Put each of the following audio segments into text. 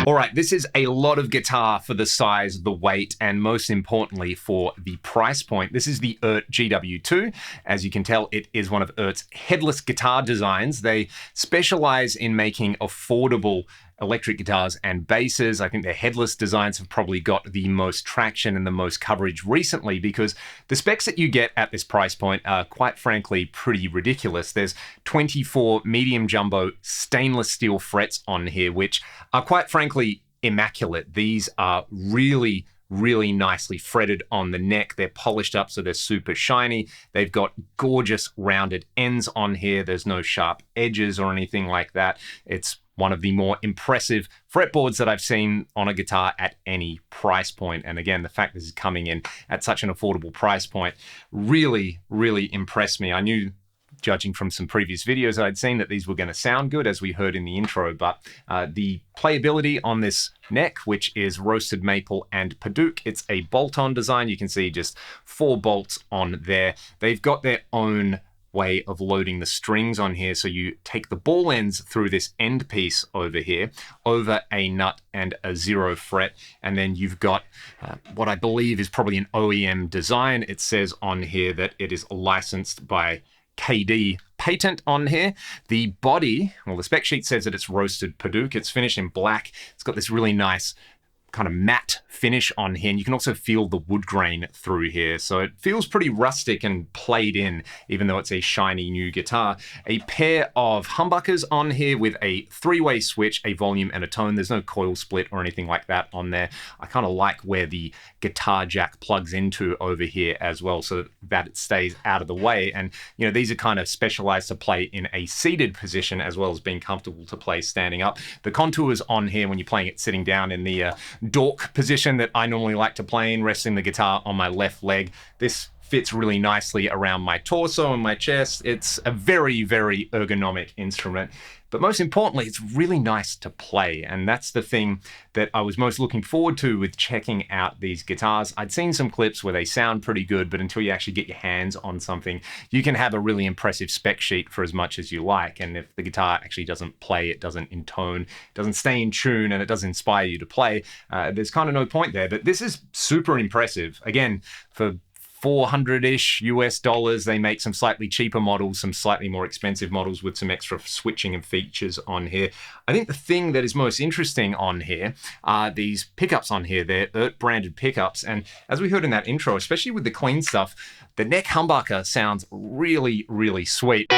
All right, this is a lot of guitar for the size, the weight, and most importantly for the price point. This is the EART GW2. As you can tell, it is one of EART's headless guitar designs. They specialize in making affordable electric guitars and basses. I think their headless designs have probably got the most traction and the most coverage recently because the specs that you get at this price point are quite frankly pretty ridiculous. There's 24 medium jumbo stainless steel frets on here, which are quite frankly immaculate. These are really nicely fretted on the neck. They're polished up so they're super shiny. They've got gorgeous rounded ends on here. There's no sharp edges or anything like that. It's one of the more impressive fretboards that I've seen on a guitar at any price point. And again, the fact this is coming in at such an affordable price point really impressed me. I knew, judging from some previous videos I'd seen, that these were going to sound good, as we heard in the intro, but the playability on this neck, which is roasted maple and padauk, it's a bolt-on design. You can see just 4 bolts on there. They've got their own way of loading the strings on here. So you take the ball ends through this end piece over here, over a nut and a 0 fret, and then you've got what I believe is probably an OEM design. It says on here that it is licensed by KD patent on here. The body, well, the spec sheet says that it's roasted padauk. It's finished in black. It's got this really nice kind of matte finish on here, and you can also feel the wood grain through here. So it feels pretty rustic and played in, even though it's a shiny new guitar. A pair of humbuckers on here with a 3-way switch, a volume and a tone. There's no coil split or anything like that on there. I kind of like where the guitar jack plugs into over here as well, so that it stays out of the way. And these are kind of specialized to play in a seated position as well as being comfortable to play standing up. The contours on here when you're playing it sitting down in the dork position that I normally like to play in, resting the guitar on my left leg. This fits really nicely around my torso and my chest. It's a very, very ergonomic instrument. But most importantly, it's really nice to play. And that's the thing that I was most looking forward to with checking out these guitars. I'd seen some clips where they sound pretty good, but until you actually get your hands on something, you can have a really impressive spec sheet for as much as you like. And if the guitar actually doesn't play, it doesn't intone, it doesn't stay in tune, and it doesn't inspire you to play, there's kind of no point there. But this is super impressive. Again, for $400-ish US. They make some slightly cheaper models, some slightly more expensive models with some extra switching and features on here. I think the thing that is most interesting on here are these pickups on here. They're EART branded pickups. And as we heard in that intro, especially with the clean stuff, the neck humbucker sounds really, really sweet.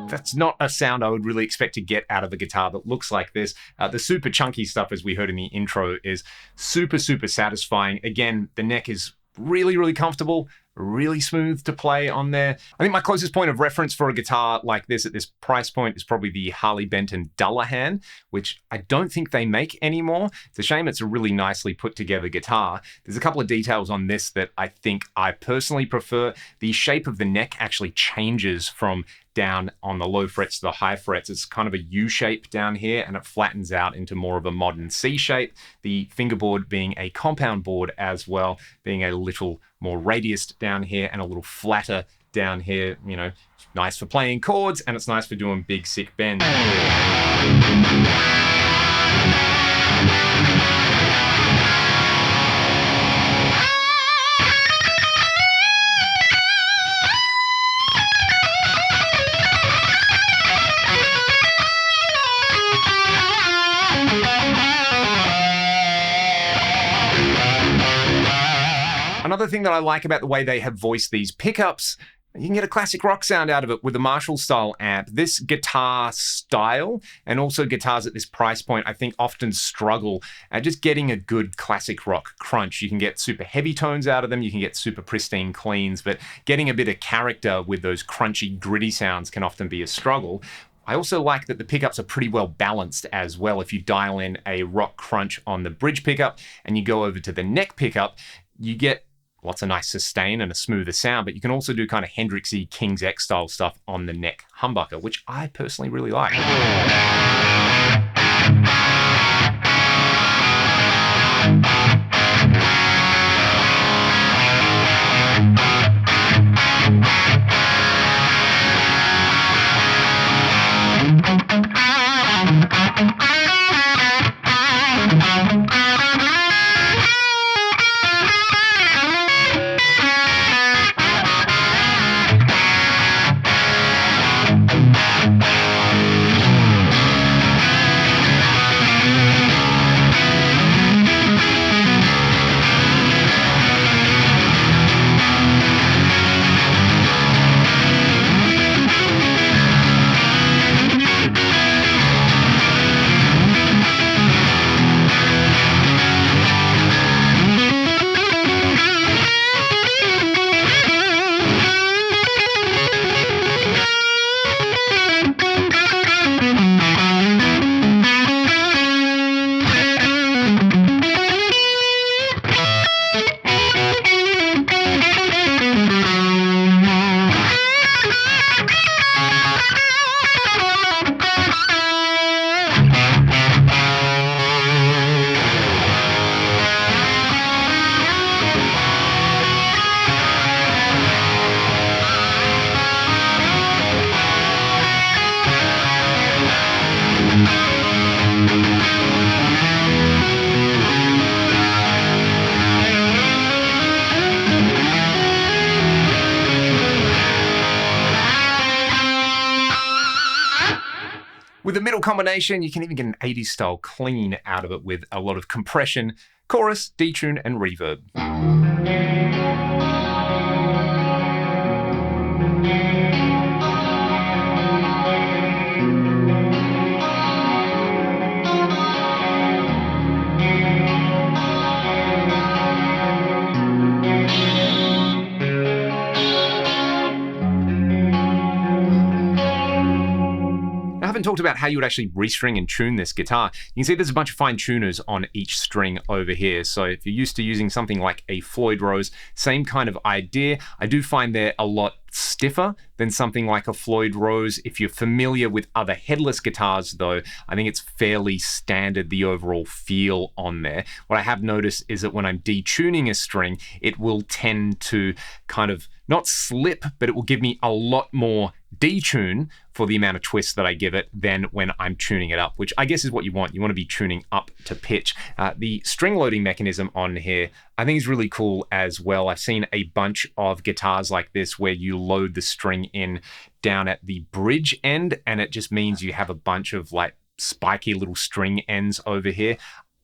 That's not a sound I would really expect to get out of a guitar that looks like this. The super chunky stuff, as we heard in the intro, is super, super satisfying. Again, the neck is really, really comfortable, really smooth to play on there. I think my closest point of reference for a guitar like this at this price point is probably the Harley Benton Dullahan, which I don't think they make anymore. It's a shame. It's a really nicely put together guitar. There's a couple of details on this that I think I personally prefer. The shape of the neck actually changes from down on the low frets to the high frets. It's kind of a U shape down here, and it flattens out into more of a modern C shape. The fingerboard being a compound board as well, being a little more radiused down here and a little flatter down here. It's nice for playing chords, and it's nice for doing big, sick bends. Another thing that I like about the way they have voiced these pickups, you can get a classic rock sound out of it with a Marshall style amp. This guitar style, and also guitars at this price point, I think often struggle at just getting a good classic rock crunch. You can get super heavy tones out of them, you can get super pristine cleans, but getting a bit of character with those crunchy, gritty sounds can often be a struggle. I also like that the pickups are pretty well balanced as well. If you dial in a rock crunch on the bridge pickup and you go over to the neck pickup, you get lots of nice sustain and a smoother sound, but you can also do kind of Hendrixy King's X style stuff on the neck humbucker, which I personally really like. With a middle combination, you can even get an 80s style clean out of it with a lot of compression, chorus, detune, and reverb. I haven't talked about how you would actually restring and tune this guitar. You can see there's a bunch of fine tuners on each string over here. So if you're used to using something like a Floyd Rose, same kind of idea. I do find they're a lot stiffer than something like a Floyd Rose. If you're familiar with other headless guitars though, I think it's fairly standard, the overall feel on there. What I have noticed is that when I'm detuning a string, it will tend to kind of not slip, but it will give me a lot more detune for the amount of twist that I give it than when I'm tuning it up, which I guess is what you want. You want to be tuning up to pitch. The string loading mechanism on here, I think is really cool as well. I've seen a bunch of guitars like this where you load the string in down at the bridge end, and it just means you have a bunch of like spiky little string ends over here.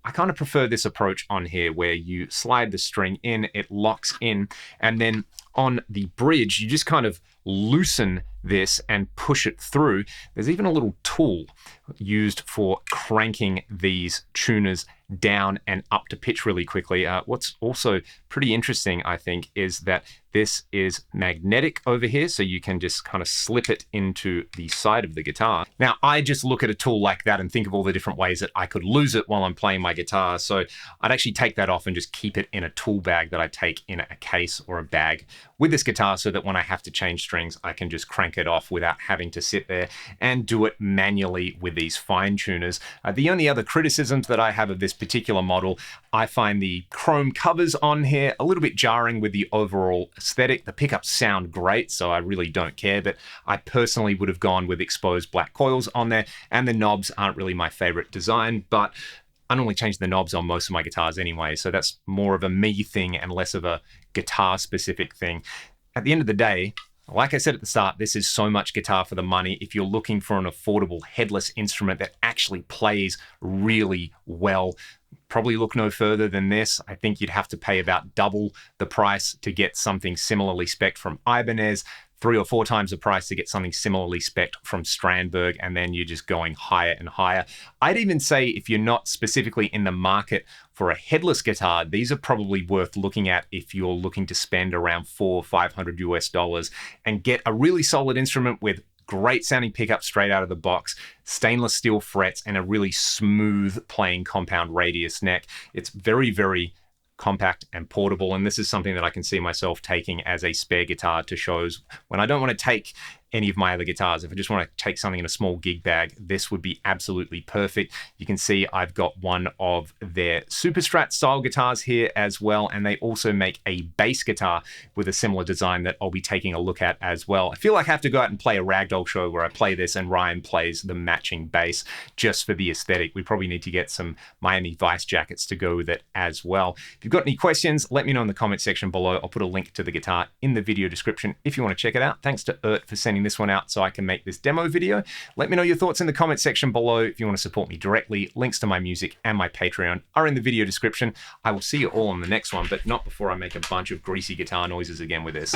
I kind of prefer this approach on here where you slide the string in, it locks in, and then on the bridge, you just kind of loosen this and push it through. There's even a little tool used for cranking these tuners down and up to pitch really quickly. What's also pretty interesting, I think, is that this is magnetic over here, so you can just kind of slip it into the side of the guitar. Now, I just look at a tool like that and think of all the different ways that I could lose it while I'm playing my guitar. So I'd actually take that off and just keep it in a tool bag that I take in a case or a bag with this guitar, so that when I have to change strings, I can just crank it off without having to sit there and do it manually with these fine tuners. The only other criticisms that I have of this particular model, I find the chrome covers on here a little bit jarring with the overall aesthetic. The pickups sound great, so I really don't care, but I personally would have gone with exposed black coils on there, and the knobs aren't really my favorite design, but I normally change the knobs on most of my guitars anyway, so that's more of a me thing and less of a guitar specific thing. At the end of the day, like I said at the start, this is so much guitar for the money. If you're looking for an affordable headless instrument that actually plays really well, probably look no further than this. I think you'd have to pay about double the price to get something similarly spec'd from Ibanez, 3 or 4 times the price to get something similarly spec'd from Strandberg, and then you're just going higher and higher. I'd even say if you're not specifically in the market for a headless guitar, these are probably worth looking at if you're looking to spend around $400 or $500 US and get a really solid instrument with great sounding pickups straight out of the box, stainless steel frets, and a really smooth playing compound radius neck. It's very, very compact and portable, and this is something that I can see myself taking as a spare guitar to shows when I don't want to take any of my other guitars. If I just want to take something in a small gig bag, this would be absolutely perfect. You can see I've got one of their Super Strat style guitars here as well, and they also make a bass guitar with a similar design that I'll be taking a look at as well. I feel like I have to go out and play a ragdoll show where I play this and Ryan plays the matching bass just for the aesthetic. We probably need to get some Miami Vice jackets to go with it as well. If you've got any questions, let me know in the comment section below. I'll put a link to the guitar in the video description if you want to check it out. Thanks to EART for sending this one out so I can make this demo video. Let me know your thoughts in the comment section below. If you want to support me directly, links to my music and my Patreon are in the video description. I will see you all on the next one, but not before I make a bunch of greasy guitar noises again with this.